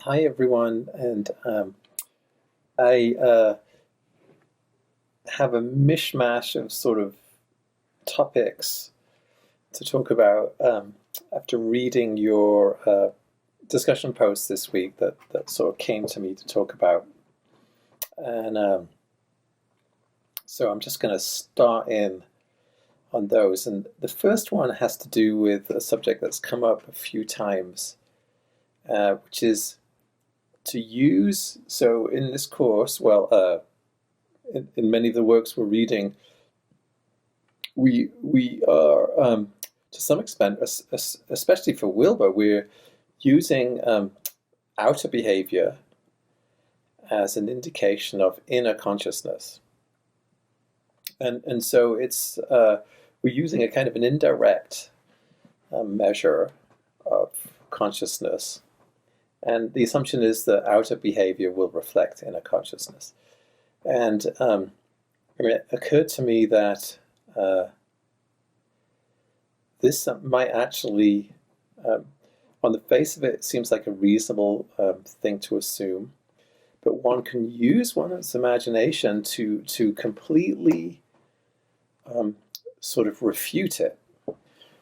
Hi everyone, and I have a mishmash of sort of topics to talk about after reading your discussion post this week that sort of came to me to talk about, and so I'm just going to start in on those. And the first one has to do with a subject that's come up a few times, which is to use. So in this course, in many of the works we're reading, we are to some extent, especially for Wilber, we're using outer behavior as an indication of inner consciousness, and so it's we're using a kind of an indirect measure of consciousness, and the assumption is that outer behavior will reflect inner consciousness. And it occurred to me that this might actually, on the face of it, it seems like a reasonable thing to assume, but one can use one's imagination to completely sort of refute it.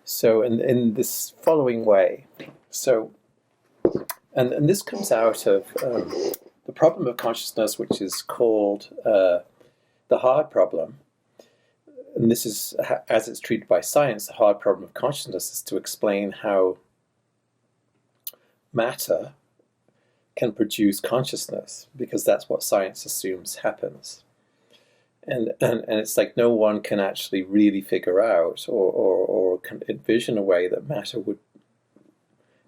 So in this following way. So, and this comes out of the problem of consciousness, which is called the hard problem. And this is, as it's treated by science, the hard problem of consciousness is to explain how matter can produce consciousness, because that's what science assumes happens. And it's like no one can actually really figure out or can envision a way that matter would,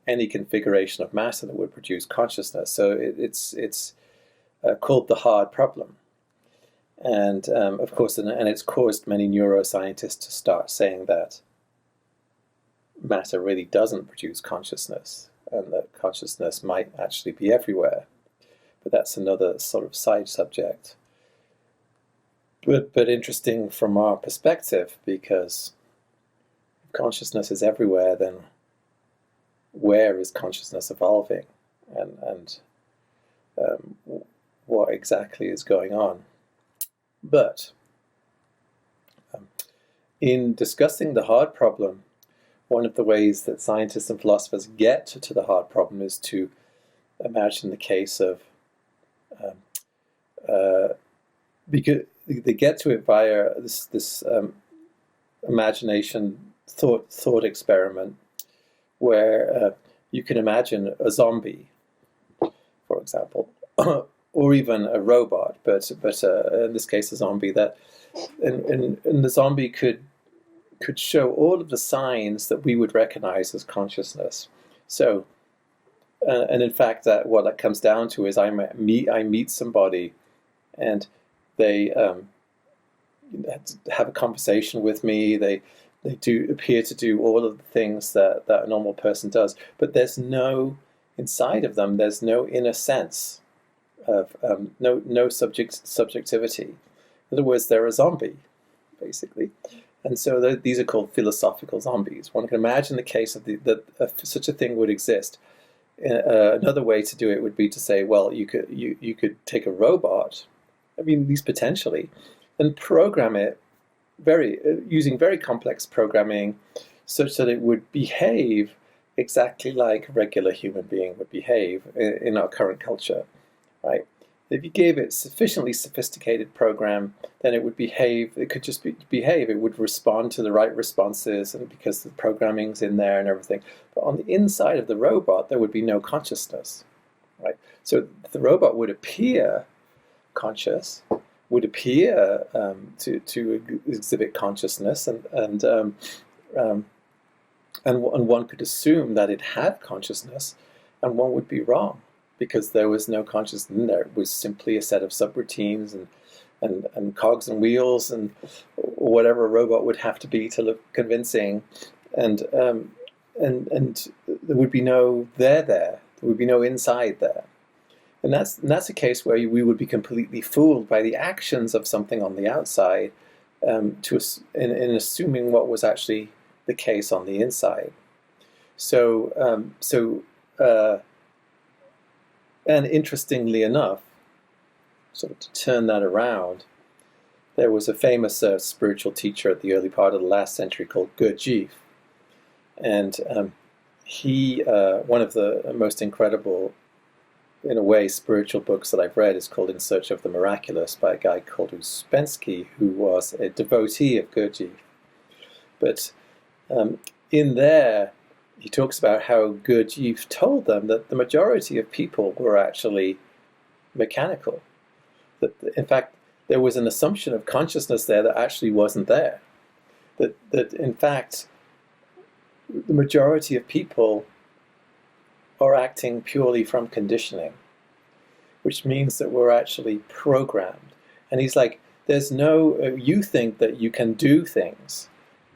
any configuration of matter that would produce consciousness. So it's called the hard problem. And of course, and it's caused many neuroscientists to start saying that matter really doesn't produce consciousness, and that consciousness might actually be everywhere. But that's another sort of side subject. But interesting from our perspective, because if consciousness is everywhere, then where is consciousness evolving, and what exactly is going on? But in discussing the hard problem, one of the ways that scientists and philosophers get to the hard problem is to imagine the case of, because they get to it via this imagination thought experiment, where you can imagine a zombie, for example, or even a robot, but in this case a zombie, that and the zombie could show all of the signs that we would recognize as consciousness. So, and in fact, that what that comes down to is I meet somebody, and they have a conversation with me. They do appear to do all of the things that a normal person does, but there's no, inside of them, there's no inner sense of no subjectivity. In other words, they're a zombie, basically. And so these are called philosophical zombies. One can imagine the case of that such a thing would exist. Another way to do it would be to say, well, you could take a robot, I mean, at least potentially, and program it using very complex programming, such that it would behave exactly like a regular human being would behave in our current culture, right? If you gave it sufficiently sophisticated program, then it would behave. It could just behave. It would respond to the right responses, and because the programming's in there and everything. But on the inside of the robot, there would be no consciousness, right? So the robot would appear conscious, would appear to exhibit consciousness, and one could assume that it had consciousness, and one would be wrong, because there was no consciousness in there. It was simply a set of subroutines and cogs and wheels and whatever a robot would have to be to look convincing, and there would be no there. There would be no inside there. And that's a case where we would be completely fooled by the actions of something on the outside, in assuming what was actually the case on the inside. So And interestingly enough, sort of to turn that around, there was a famous spiritual teacher at the early part of the last century called Gurdjieff. And one of the most incredible, in a way, spiritual books that I've read is called In Search of the Miraculous by a guy called Ouspensky, who was a devotee of Gurdjieff. But in there, he talks about how Gurdjieff told them that the majority of people were actually mechanical. That, in fact, there was an assumption of consciousness there that actually wasn't there. That in fact, the majority of people are acting purely from conditioning, which means that we're actually programmed. And he's like, there's no, you think that you can do things,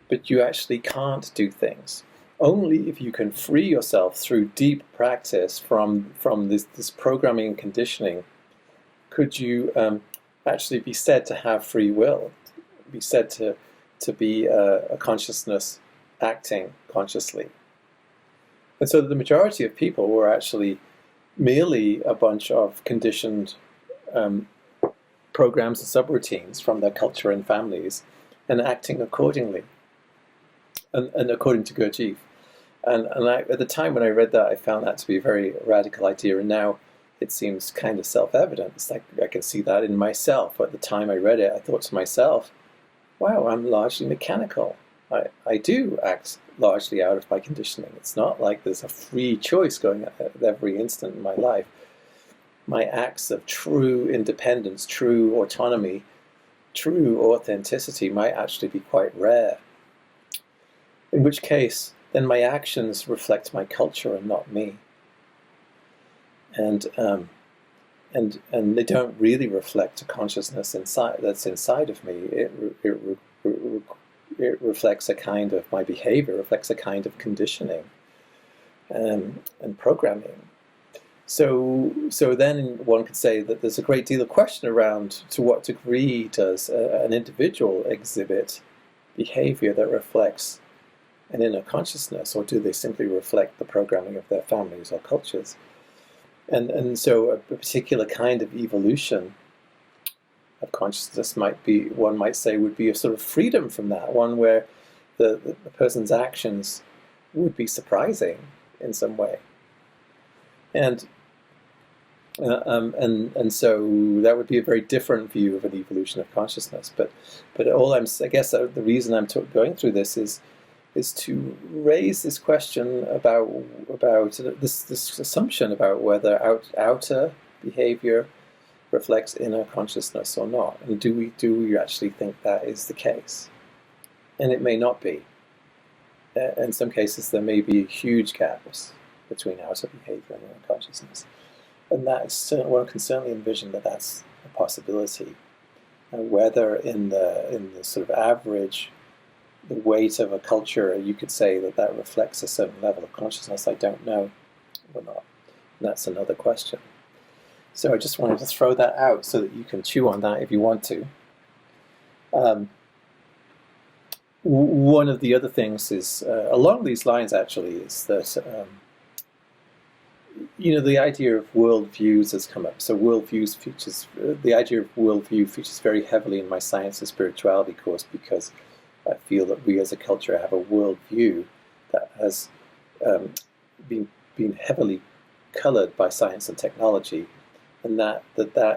but you actually can't do things. Only if you can free yourself through deep practice from this programming and conditioning could you actually be said to have free will, be said to be a consciousness acting consciously. And so the majority of people were actually merely a bunch of conditioned programs and subroutines from their culture and families, and acting accordingly, and according to Gurdjieff. And at the time when I read that, I found that to be a very radical idea, and now it seems kind of self-evident. It's like I can see that in myself. At the time I read it, I thought to myself, wow, I'm largely mechanical. I do act largely out of my conditioning. It's not like there's a free choice going at every instant in my life. My acts of true independence, true autonomy, true authenticity might actually be quite rare. In which case, then my actions reflect my culture and not me. And they don't really reflect a consciousness that's inside of me. It reflects a kind of my behavior, reflects a kind of conditioning and programming. So then one could say that there's a great deal of question around to what degree does an individual exhibit behavior that reflects an inner consciousness, or do they simply reflect the programming of their families or cultures? And so a particular kind of evolution of consciousness might be, one might say, would be a sort of freedom from that, one where the person's actions would be surprising in some way. And so that would be a very different view of an evolution of consciousness. But I guess the reason I'm going through this is to raise this question about this assumption about whether outer behavior reflects inner consciousness or not, and do we actually think that is the case? And it may not be. In some cases, there may be huge gaps between outer behavior and inner consciousness, and one can certainly envision that that's a possibility. And whether in the sort of average, the weight of a culture, you could say that reflects a certain level of consciousness, I don't know or not. And that's another question. So I just wanted to throw that out so that you can chew on that if you want to. One of the other things is, along these lines actually, is that, the idea of worldviews has come up. So the idea of worldview features very heavily in my science and spirituality course, because I feel that we as a culture have a worldview that has been heavily colored by science and technology, and that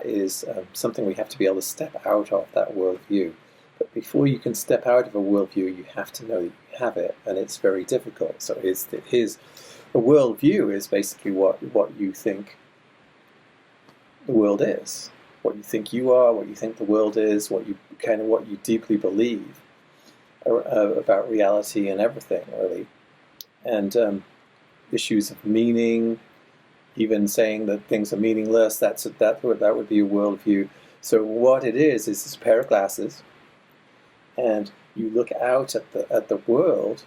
is something we have to be able to step out of, that worldview. But before you can step out of a worldview, you have to know that you have it, and it's very difficult. So a worldview is basically what you think the world is, what you think you are, what you think the world is, what you deeply believe about reality and everything, really, and issues of meaning. Even saying that things are meaningless, that would be a worldview. So what it is this pair of glasses, and you look out at the world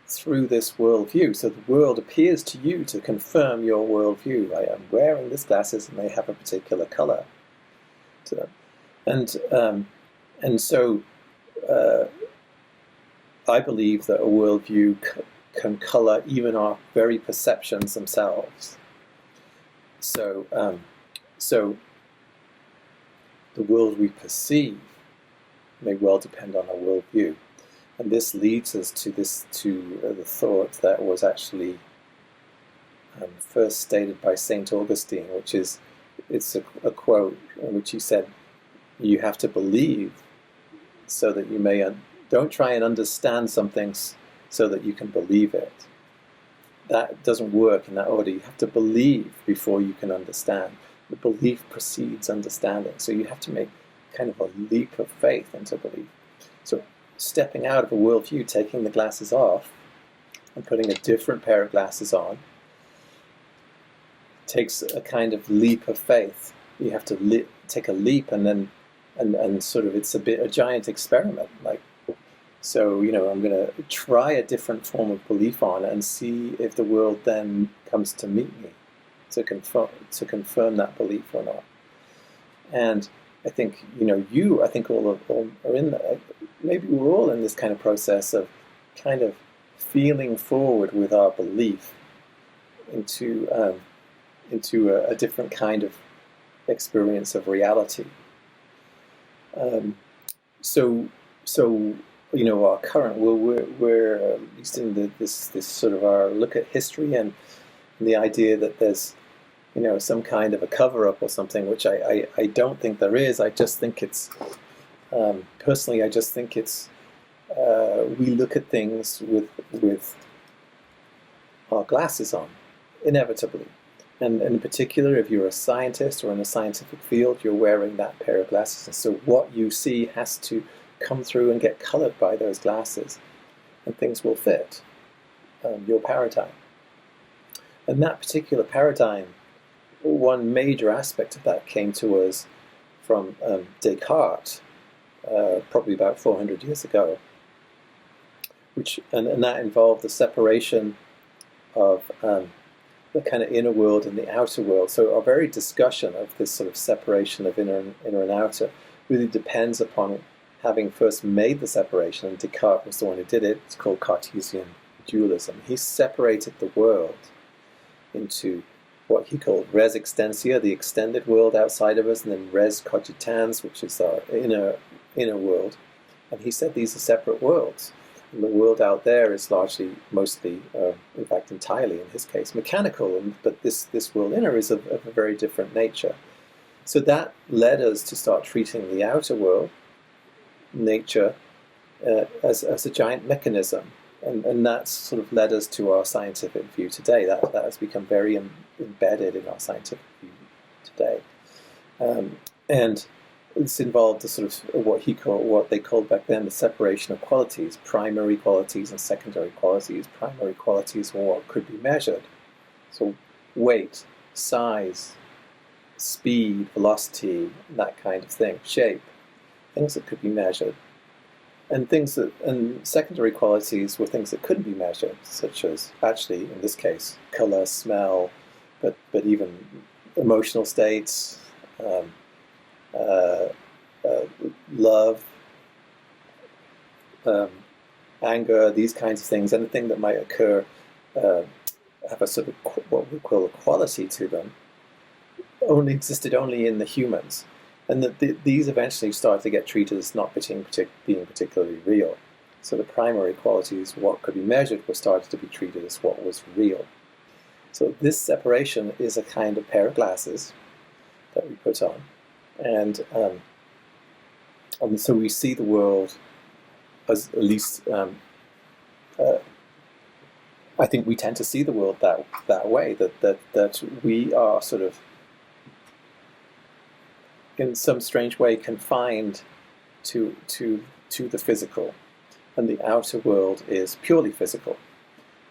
through this worldview. So the world appears to you to confirm your worldview. I am wearing these glasses, and they have a particular color to them, and so I believe that a worldview can color even our very perceptions themselves. So, so the world we perceive may well depend on our worldview, and this leads us to the thought that was actually first stated by Saint Augustine, which is it's a quote in which he said, "You have to believe so that you may don't try and understand something so that you can believe it. That doesn't work in that order. You have to believe before you can understand. The belief precedes understanding. So you have to make kind of a leap of faith into belief. So stepping out of a worldview, taking the glasses off and putting a different pair of glasses on, takes a kind of leap of faith. You have to take a leap, and then and sort of it's a giant experiment. Like, so I'm going to try a different form of belief on and see if the world then comes to meet me to confirm that belief or not. And I think I think all are in that. Maybe we're all in this kind of process of kind of feeling forward with our belief into a different kind of experience of reality. So our current, we're at least in this sort of our look at history and the idea that there's some kind of a cover-up or something, which I don't think there is. I just think it's personally, I just think it's we look at things with our glasses on, inevitably. And in particular, if you're a scientist or in a scientific field, you're wearing that pair of glasses. And so what you see has to come through and get colored by those glasses, and things will fit your paradigm. And that particular paradigm, one major aspect of that came to us from Descartes, probably about 400 years ago, and that involved the separation of the kind of inner world and the outer world. So our very discussion of this sort of separation of inner and outer really depends upon having first made the separation, and Descartes was the one who did it. It's called Cartesian dualism. He separated the world into what he called res extensia, the extended world outside of us, and then res cogitans, which is our inner world. And he said these are separate worlds. And the world out there is mostly, in fact, entirely, in his case, mechanical. But this world inner is of a very different nature. So that led us to start treating the outer world, nature, as a giant mechanism. And that's sort of led us to our scientific view today. That has become very embedded in our scientific view today. And this involved the sort of what they called back then the separation of qualities, primary qualities and secondary qualities. Primary qualities were what could be measured. So weight, size, speed, velocity, that kind of thing, shape, things that could be measured. And secondary qualities were things that couldn't be measured, such as, actually, in this case, color, smell, but even emotional states, love, anger, these kinds of things. Anything that might occur have a sort of what we call a quality to them, existed only in the humans. And these eventually started to get treated as not being particularly real. So the primary qualities, what could be measured, were started to be treated as what was real. So this separation is a kind of pair of glasses that we put on. And so we see the world as, at least, I think we tend to see the world that way, that we are sort of, in some strange way, confined to the physical, and the outer world is purely physical.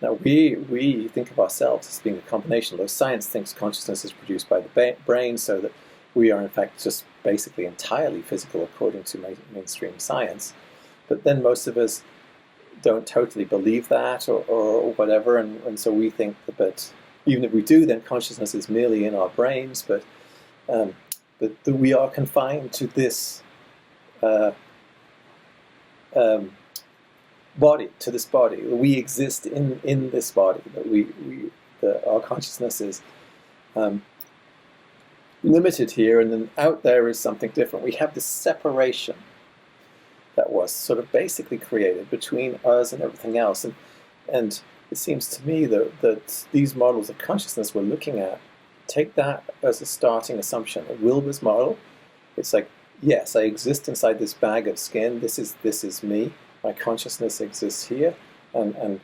Now we think of ourselves as being a combination, although science thinks consciousness is produced by the brain, so that we are in fact just basically entirely physical according to mainstream science. But then most of us don't totally believe that or whatever, and so we think that even if we do, then consciousness is merely in our brains, but we are confined to this body, We exist in this body, that our consciousness is limited here, and then out there is something different. We have this separation that was sort of basically created between us and everything else. And it seems to me that these models of consciousness we're looking at take that as a starting assumption. A Wilber's model, it's like, yes, I exist inside this bag of skin. This is me. My consciousness exists here, and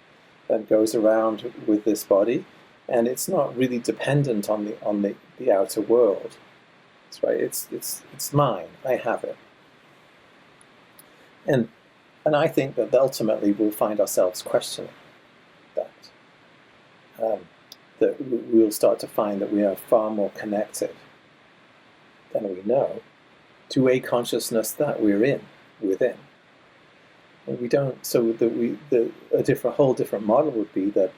goes around with this body, and it's not really dependent on the outer world. That's right. It's mine. I have it. And I think that ultimately we'll find ourselves questioning that. That we'll start to find that we are far more connected than we know to a consciousness that we're within. And we don't. So a whole different model would be that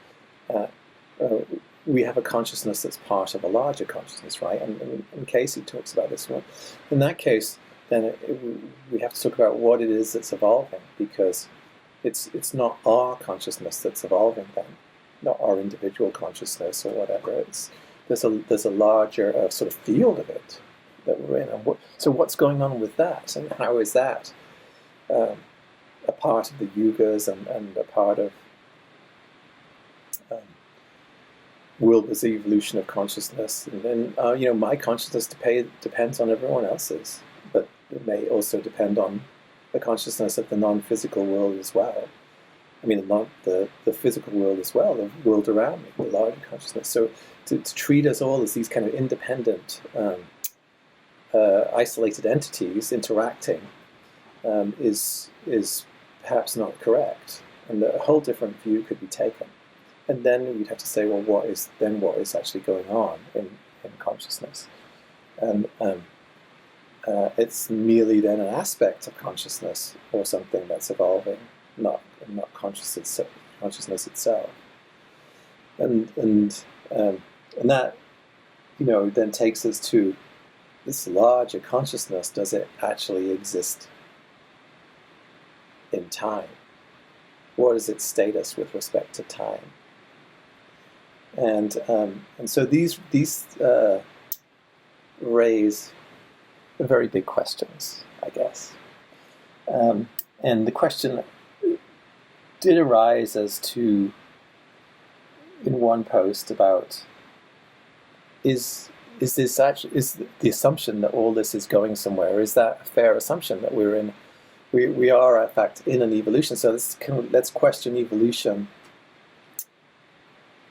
we have a consciousness that's part of a larger consciousness, right? And Casey talks about this one. In that case, then we have to talk about what it is that's evolving, because it's not our consciousness that's evolving then, not our individual consciousness or whatever. There's a larger sort of field of it that we're in. And so what's going on with that, and how is that a part of the yugas and a part of Wilber's evolution of consciousness? And then my consciousness depends on everyone else's, but it may also depend on the consciousness of the non-physical world as well. I mean, the physical world as well, the world around me, the larger consciousness. So to treat us all as these kind of independent, isolated entities interacting is perhaps not correct, and a whole different view could be taken. And then we'd have to say, well, what is actually going on in consciousness? And it's merely then an aspect of consciousness or something that's evolving, not consciousness itself. And that then takes us to this larger consciousness. Does it actually exist in time? What is its status with respect to time? And so these raise very big questions, I guess. And the question did arise as to, in one post, about is the assumption that all this is going somewhere? Is that a fair assumption that we're in? We are, in fact, in an evolution. So let's question evolution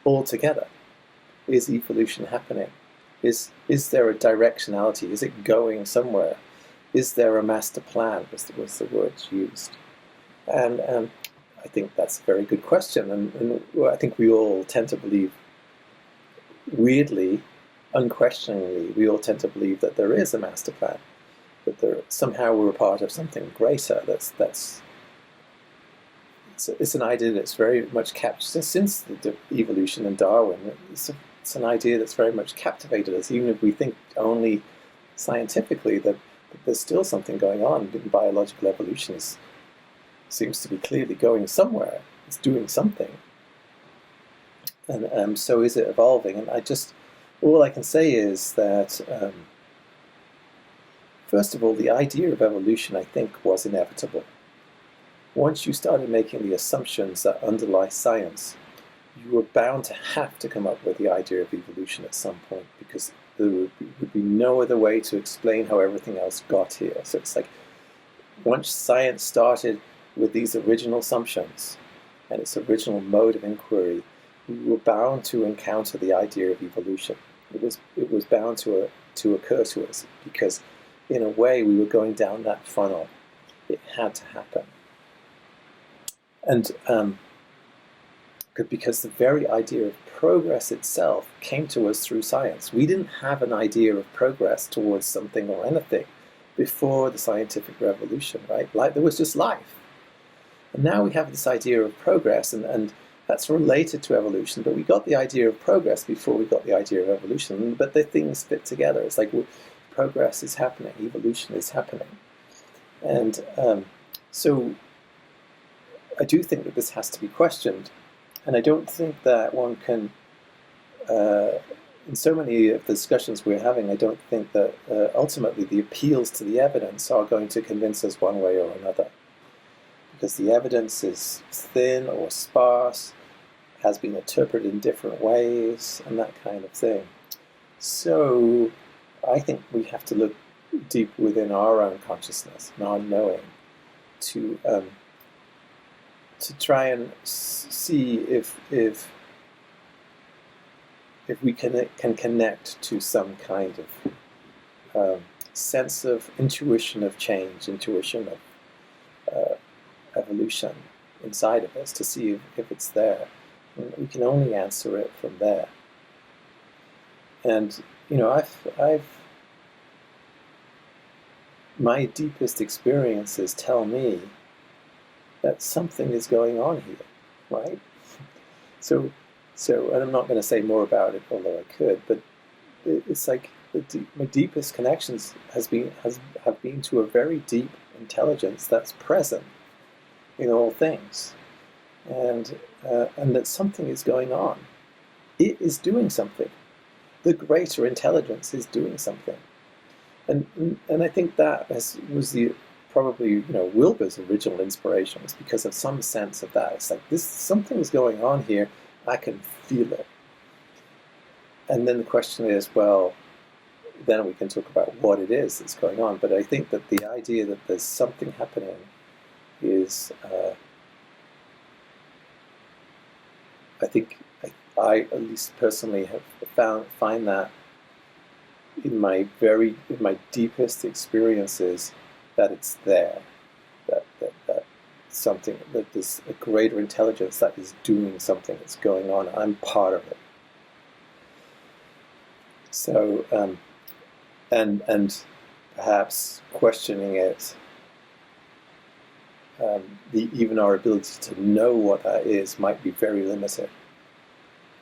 altogether. Is evolution happening? Is there a directionality? Is it going somewhere? Is there a master plan? Was the words used? And I think that's a very good question. And I think we all tend to believe, weirdly, unquestioningly, we all tend to believe that there is a master plan. That somehow we're a part of something greater. It's an idea that's very much captured since the evolution and Darwin. It's an idea that's very much captivated us, even if we think only scientifically that there's still something going on. Biological evolution seems to be clearly going somewhere. It's doing something. And so is it evolving? And all I can say is that, first of all, the idea of evolution, I think, was inevitable. Once you started making the assumptions that underlie science, you were bound to have to come up with the idea of evolution at some point, because there would be no other way to explain how everything else got here. So it's like, once science started with these original assumptions and its original mode of inquiry, we were bound to encounter the idea of evolution. It was bound to occur to us, because in a way we were going down that funnel. It had to happen. And because the very idea of progress itself came to us through science. We didn't have an idea of progress towards something or anything before the scientific revolution, right? There was just life. And now we have this idea of progress, and that's related to evolution, but we got the idea of progress before we got the idea of evolution, but the things fit together. It's like progress is happening, evolution is happening. And so I do think that this has to be questioned, and I don't think that one can in so many of the discussions we're having, I don't think that ultimately the appeals to the evidence are going to convince us one way or another, because the evidence is thin or sparse, has been interpreted in different ways, and that kind of thing. So I think we have to look deep within our own consciousness and our knowing to try and see if we can connect to some kind of sense of intuition of change, intuition of evolution inside of us, to see if it's there. And we can only answer it from there. And I've my deepest experiences tell me that something is going on here, right? So, and I'm not going to say more about it, although I could. But it's like my deepest connections have been to a very deep intelligence that's present in all things, and that something is going on. It is doing something. The greater intelligence is doing something, and I think that was probably Wilber's original inspiration, was because of some sense of that. It's like something's going on here. I can feel it. And then the question is, well, then we can talk about what it is that's going on. But I think that the idea that there's something happening is, I think I at least personally have find that in my deepest experiences, that it's there, that something, that there's a greater intelligence that is doing something that's going on. I'm part of it. So, and perhaps questioning it, even our ability to know what that is might be very limited.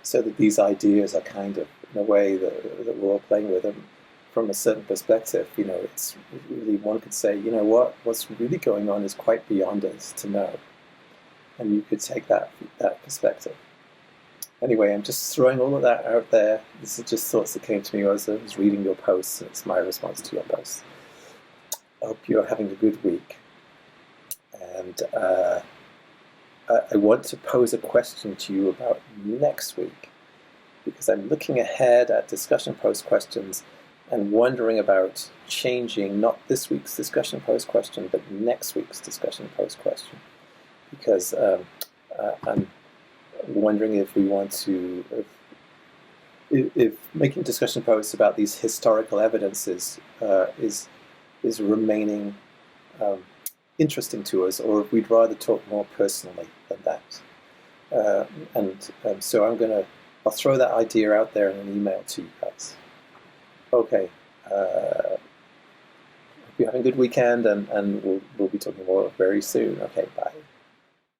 So that these ideas are kind of, in a way, that we're all playing with them from a certain perspective. It's really, one could say, what's really going on is quite beyond us to know. And you could take that perspective. Anyway, I'm just throwing all of that out there. This is just thoughts that came to me as I was reading your posts. It's my response to your posts. I hope you're having a good week. And I want to pose a question to you about next week, because I'm looking ahead at discussion post questions and wondering about changing not this week's discussion post question, but next week's discussion post question. Because I'm wondering if we want to, if making discussion posts about these historical evidences is remaining interesting to us, or if we'd rather talk more personally than that. So I'll throw that idea out there in an email to you guys. Okay. Hope you're having a good weekend, and we'll be talking more very soon. Okay, bye.